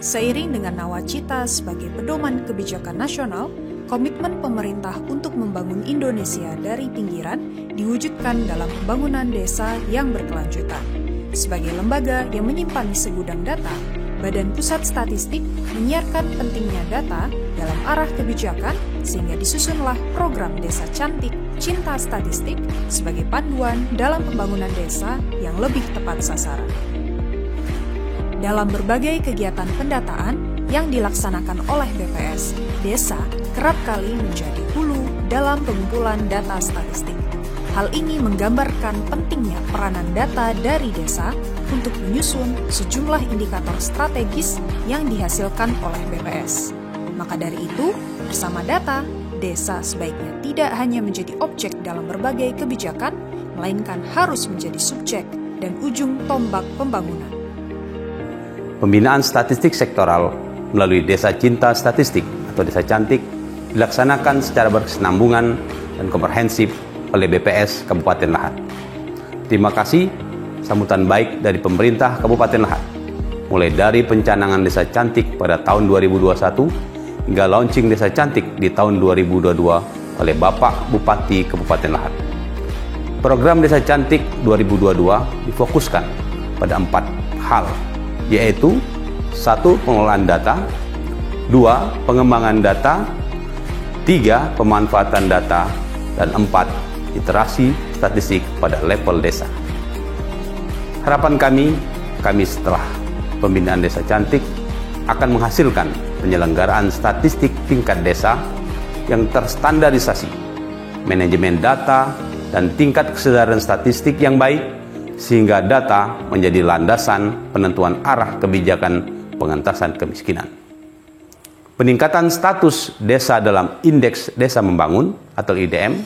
Seiring dengan nawacita sebagai pedoman kebijakan nasional, komitmen pemerintah untuk membangun Indonesia dari pinggiran diwujudkan dalam pembangunan desa yang berkelanjutan. Sebagai lembaga yang menyimpan segudang data, Badan Pusat Statistik menyiarkan pentingnya data dalam arah kebijakan sehingga disusunlah program Desa Cantik Cinta Statistik sebagai panduan dalam pembangunan desa yang lebih tepat sasaran. Dalam berbagai kegiatan pendataan yang dilaksanakan oleh BPS, desa kerap kali menjadi hulu dalam pengumpulan data statistik. Hal ini menggambarkan pentingnya peranan data dari desa untuk menyusun sejumlah indikator strategis yang dihasilkan oleh BPS. Maka dari itu, bersama data, desa sebaiknya tidak hanya menjadi objek dalam berbagai kebijakan, melainkan harus menjadi subjek dan ujung tombak pembangunan. Pembinaan statistik sektoral melalui Desa Cinta Statistik atau Desa Cantik dilaksanakan secara berkesinambungan dan komprehensif oleh BPS Kabupaten Lahat. Terima kasih sambutan baik dari pemerintah Kabupaten Lahat, mulai dari pencanangan Desa Cantik pada tahun 2021 hingga launching Desa Cantik di tahun 2022 oleh Bapak Bupati Kabupaten Lahat. Program Desa Cantik 2022 difokuskan pada 4 hal, yaitu 1. Pengelolaan data, 2. Pengembangan data, 3. Pemanfaatan data, dan 4. Literasi statistik pada level desa. Harapan kami setelah pembinaan Desa Cantik akan menghasilkan penyelenggaraan statistik tingkat desa yang terstandarisasi, manajemen data, dan tingkat kesadaran statistik yang baik, sehingga data menjadi landasan penentuan arah kebijakan pengentasan kemiskinan. Peningkatan status desa dalam Indeks Desa Membangun atau IDM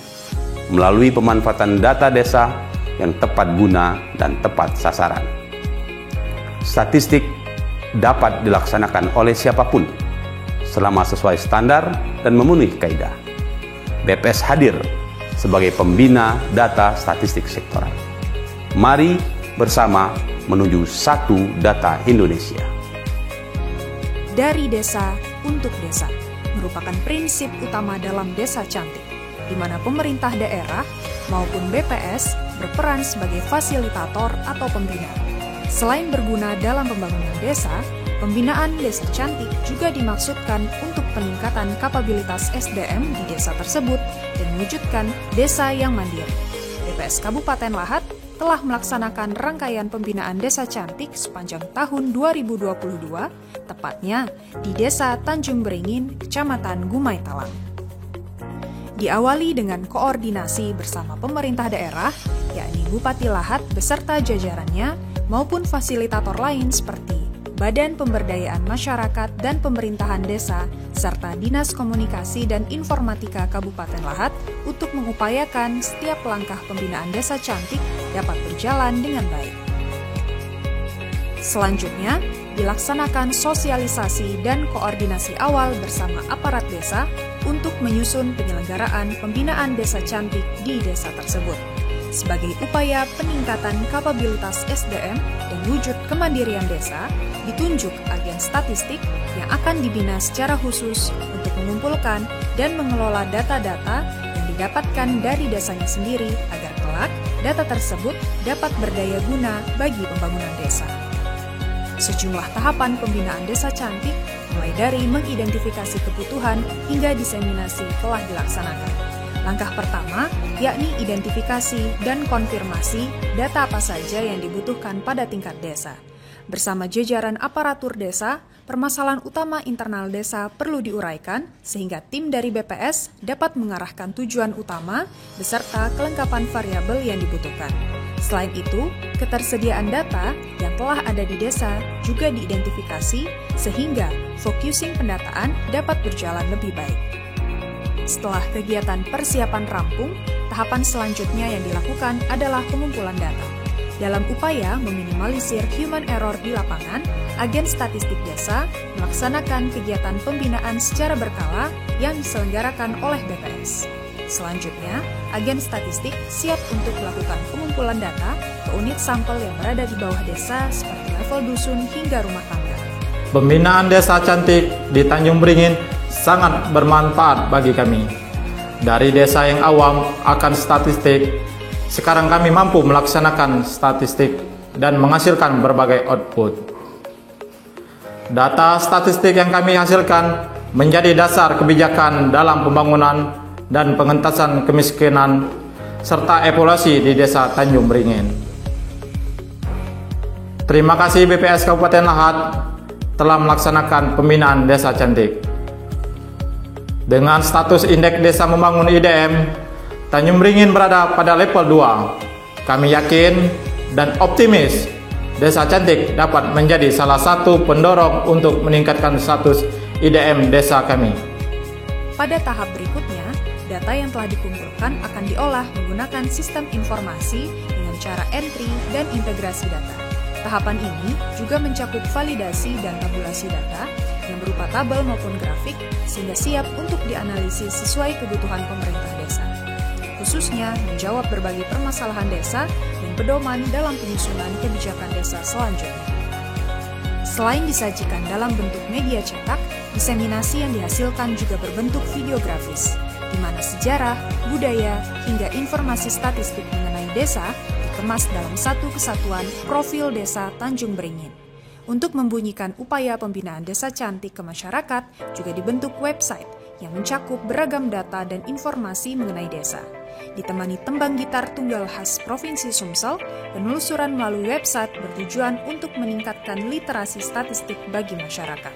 melalui pemanfaatan data desa yang tepat guna dan tepat sasaran. Statistik dapat dilaksanakan oleh siapapun selama sesuai standar dan memenuhi kaidah. BPS hadir sebagai pembina data statistik sektoral. Mari bersama menuju satu data Indonesia. Dari desa untuk desa merupakan prinsip utama dalam Desa Cantik, di mana pemerintah daerah maupun BPS berperan sebagai fasilitator atau pembina. Selain berguna dalam pembangunan desa, pembinaan Desa Cantik juga dimaksudkan untuk peningkatan kapabilitas SDM di desa tersebut dan mewujudkan desa yang mandiri. BPS Kabupaten Lahat telah melaksanakan rangkaian pembinaan Desa Cantik sepanjang tahun 2022, tepatnya di Desa Tanjung Beringin, Kecamatan Gumai Talang. Diawali dengan koordinasi bersama pemerintah daerah, yakni Bupati Lahat beserta jajarannya, maupun fasilitator lain seperti Badan Pemberdayaan Masyarakat dan Pemerintahan Desa, serta Dinas Komunikasi dan Informatika Kabupaten Lahat untuk mengupayakan setiap langkah pembinaan Desa Cantik dapat berjalan dengan baik. Selanjutnya, dilaksanakan sosialisasi dan koordinasi awal bersama aparat desa untuk menyusun penyelenggaraan pembinaan Desa Cantik di desa tersebut. Sebagai upaya peningkatan kapabilitas SDM dan wujud kemandirian desa, ditunjuk agen statistik yang akan dibina secara khusus untuk mengumpulkan dan mengelola data-data yang didapatkan dari desanya sendiri agar kelak data tersebut dapat berdaya guna bagi pembangunan desa. Sejumlah tahapan pembinaan Desa Cantik, mulai dari mengidentifikasi kebutuhan hingga diseminasi telah dilaksanakan. Langkah pertama, yakni identifikasi dan konfirmasi data apa saja yang dibutuhkan pada tingkat desa. Bersama jajaran aparatur desa, permasalahan utama internal desa perlu diuraikan sehingga tim dari BPS dapat mengarahkan tujuan utama beserta kelengkapan variabel yang dibutuhkan. Selain itu, ketersediaan data yang telah ada di desa juga diidentifikasi sehingga focusing pendataan dapat berjalan lebih baik. Setelah kegiatan persiapan rampung, tahapan selanjutnya yang dilakukan adalah pengumpulan data. Dalam upaya meminimalisir human error di lapangan, agen statistik desa melaksanakan kegiatan pembinaan secara berkala yang diselenggarakan oleh BPS. Selanjutnya, agen statistik siap untuk melakukan pengumpulan data ke unit sampel yang berada di bawah desa seperti level dusun hingga rumah tangga. Pembinaan Desa Cantik di Tanjung Beringin sangat bermanfaat bagi kami. Dari desa yang awam akan statistik, sekarang kami mampu melaksanakan statistik dan menghasilkan berbagai output. Data statistik yang kami hasilkan menjadi dasar kebijakan dalam pembangunan dan pengentasan kemiskinan serta evaluasi di Desa Tanjung Beringin. Terima kasih BPS Kabupaten Lahat telah melaksanakan pembinaan Desa Cantik. Dengan status Indeks Desa Membangun IDM, Tanjung Beringin berada pada level 2. Kami yakin dan optimis Desa Cantik dapat menjadi salah satu pendorong untuk meningkatkan status IDM desa kami. Pada tahap berikutnya, data yang telah dikumpulkan akan diolah menggunakan sistem informasi dengan cara entry dan integrasi data. Tahapan ini juga mencakup validasi dan tabulasi data yang berupa tabel maupun grafik sehingga siap untuk dianalisis sesuai kebutuhan pemerintah desa, khususnya menjawab berbagai permasalahan desa dan pedoman dalam penyusunan kebijakan desa selanjutnya. Selain disajikan dalam bentuk media cetak, diseminasi yang dihasilkan juga berbentuk videografis, di mana sejarah, budaya, hingga informasi statistik mengenai desa dikemas dalam satu kesatuan profil Desa Tanjung Beringin. Untuk membunyikan upaya pembinaan Desa Cantik ke masyarakat, juga dibentuk website yang mencakup beragam data dan informasi mengenai desa. Ditemani tembang gitar tunggal khas Provinsi Sumsel, penelusuran melalui website bertujuan untuk meningkatkan literasi statistik bagi masyarakat.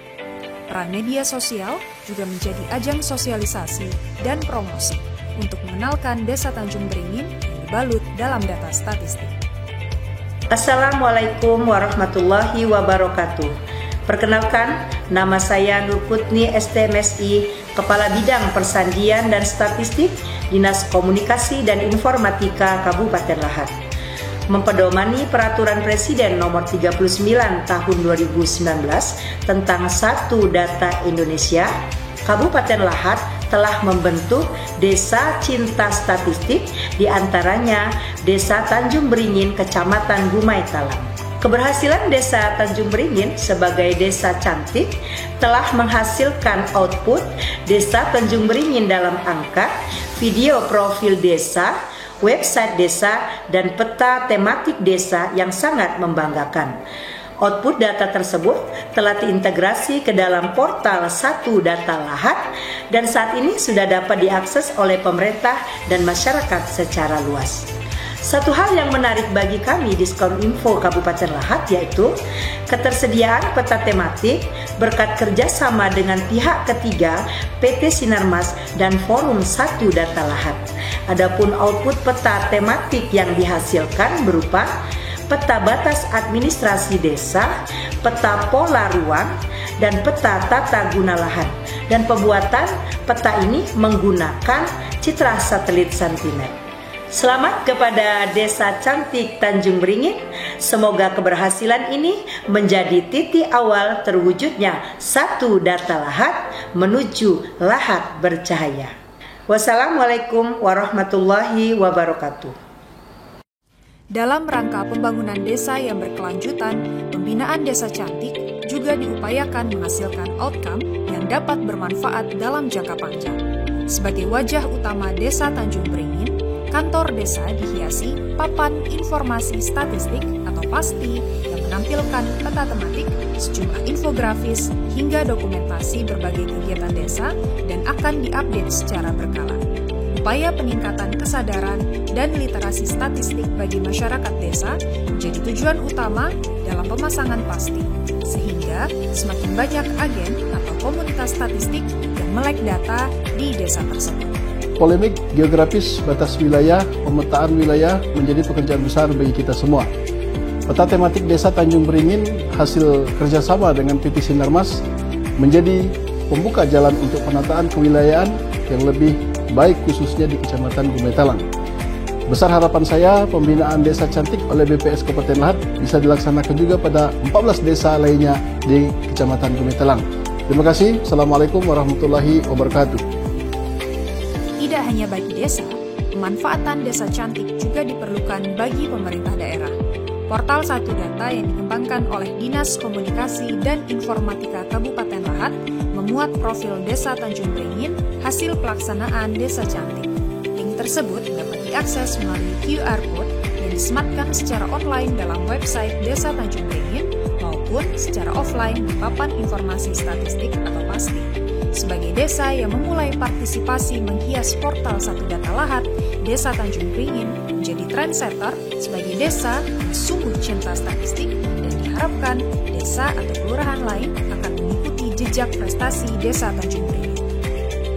Peran media sosial juga menjadi ajang sosialisasi dan promosi untuk mengenalkan Desa Tanjung Beringin yang dibalut dalam data statistik. Assalamualaikum warahmatullahi wabarakatuh. Perkenalkan, nama saya Nur Putni STMSI, Kepala Bidang Persandian dan Statistik, Dinas Komunikasi dan Informatika Kabupaten Lahat. Mempedomani Peraturan Presiden Nomor 39 Tahun 2019 tentang Satu Data Indonesia, Kabupaten Lahat telah membentuk Desa Cinta Statistik, diantaranya Desa Tanjung Beringin, Kecamatan Gumai Talang. Keberhasilan Desa Tanjung Beringin sebagai Desa Cantik telah menghasilkan output Desa Tanjung Beringin dalam angka, video profil desa, website desa, dan peta tematik desa yang sangat membanggakan. Output data tersebut telah diintegrasi ke dalam portal Satu Data Lahat dan saat ini sudah dapat diakses oleh pemerintah dan masyarakat secara luas. Satu hal yang menarik bagi kami di Diskominfo Kabupaten Lahat yaitu ketersediaan peta tematik berkat kerjasama dengan pihak ketiga PT Sinarmas dan Forum Satu Data Lahat. Adapun output peta tematik yang dihasilkan berupa peta batas administrasi desa, peta pola ruang, dan peta tata guna lahan. Dan pembuatan peta ini menggunakan citra satelit Sentinel. Selamat kepada Desa Cantik Tanjung Beringin. Semoga keberhasilan ini menjadi titik awal terwujudnya Satu Data Lahat menuju Lahat bercahaya. Wassalamualaikum warahmatullahi wabarakatuh. Dalam rangka pembangunan desa yang berkelanjutan, pembinaan Desa Cantik juga diupayakan menghasilkan outcome yang dapat bermanfaat dalam jangka panjang. Sebagai wajah utama Desa Tanjung Beringin, kantor desa dihiasi papan informasi statistik atau PASTI yang menampilkan peta tematik, sejumlah infografis, hingga dokumentasi berbagai kegiatan desa dan akan diupdate secara berkala. Upaya peningkatan kesadaran dan literasi statistik bagi masyarakat desa menjadi tujuan utama dalam pemasangan PASTI, sehingga semakin banyak agen atau komunitas statistik yang melek data di desa tersebut. Polemik geografis batas wilayah, pemetaan wilayah menjadi pekerjaan besar bagi kita semua. Peta tematik Desa Tanjung Beringin hasil kerjasama dengan PT Sinarmas menjadi pembuka jalan untuk penataan kewilayahan yang lebih baik khususnya di Kecamatan Gumai Talang. Besar harapan saya pembinaan Desa Cantik oleh BPS Kabupaten Lahat bisa dilaksanakan juga pada 14 desa lainnya di Kecamatan Gumai Talang. Terima kasih. Assalamualaikum warahmatullahi wabarakatuh. Tidak hanya bagi desa, pemanfaatan Desa Cantik juga diperlukan bagi pemerintah daerah. Portal Satu Data yang dikembangkan oleh Dinas Komunikasi dan Informatika Kabupaten Lahat memuat profil Desa Tanjung Beringin hasil pelaksanaan Desa Cantik. Link tersebut dapat diakses melalui QR Code yang disematkan secara online dalam website Desa Tanjung Beringin maupun secara offline di papan informasi statistik atau PASTI. Sebagai desa yang memulai partisipasi menghias portal Satu Data Lahat, Desa Tanjung Beringin menjadi trendsetter sebagai desa yang sungguh cinta statistik dan diharapkan desa atau kelurahan lain akan mengikuti jejak prestasi Desa Tanjung Beringin.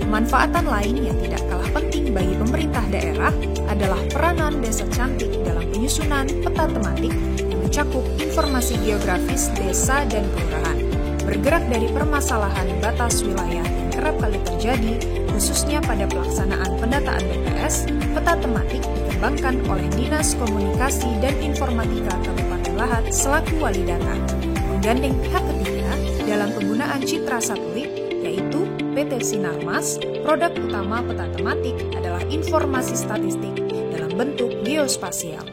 Pemanfaatan lain yang tidak kalah penting bagi pemerintah daerah adalah peranan Desa Cantik dalam penyusunan peta tematik yang mencakup informasi geografis desa dan kelurahan. Bergerak dari permasalahan batas wilayah yang kerap kali terjadi, khususnya pada pelaksanaan pendataan BPS, peta tematik dikembangkan oleh Dinas Komunikasi dan Informatika Kabupaten Lahat selaku wali data, menggandeng pihak ketiga dalam penggunaan citra satelit, yaitu PT Sinarmas. Produk utama peta tematik adalah informasi statistik dalam bentuk geospasial.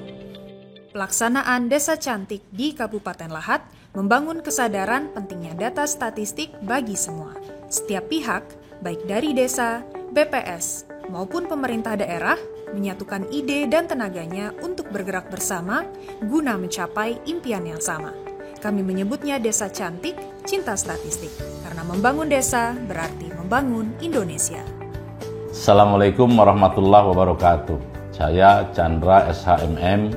Pelaksanaan Desa Cantik di Kabupaten Lahat membangun kesadaran pentingnya data statistik bagi semua. Setiap pihak, baik dari desa, BPS, maupun pemerintah daerah, menyatukan ide dan tenaganya untuk bergerak bersama guna mencapai impian yang sama. Kami menyebutnya Desa Cantik, Cinta Statistik, karena membangun desa berarti membangun Indonesia. Assalamualaikum warahmatullahi wabarakatuh. Saya Chandra SHMM,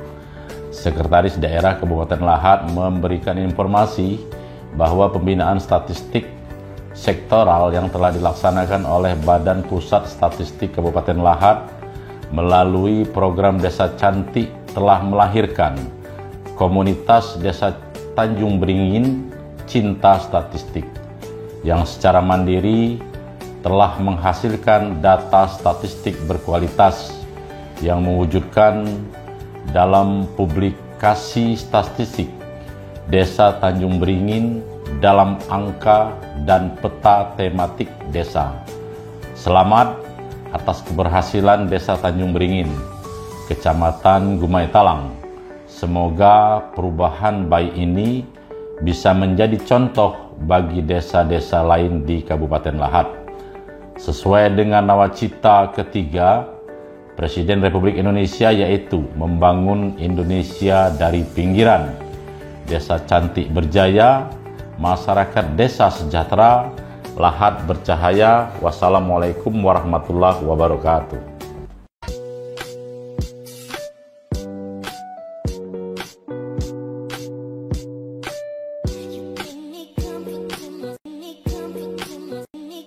Sekretaris Daerah Kabupaten Lahat, memberikan informasi bahwa pembinaan statistik sektoral yang telah dilaksanakan oleh Badan Pusat Statistik Kabupaten Lahat melalui program Desa Cantik telah melahirkan komunitas Desa Tanjung Beringin Cinta Statistik yang secara mandiri telah menghasilkan data statistik berkualitas yang mewujudkan dalam publikasi statistik Desa Tanjung Beringin dalam angka dan peta tematik desa. Selamat atas keberhasilan Desa Tanjung Beringin, Kecamatan Gumai Talang. Semoga perubahan baik ini bisa menjadi contoh bagi desa-desa lain di Kabupaten Lahat. Sesuai dengan nawacita ketiga Presiden Republik Indonesia, yaitu membangun Indonesia dari pinggiran. Desa Cantik berjaya, masyarakat desa sejahtera, Lahat bercahaya. Wassalamualaikum warahmatullahi wabarakatuh.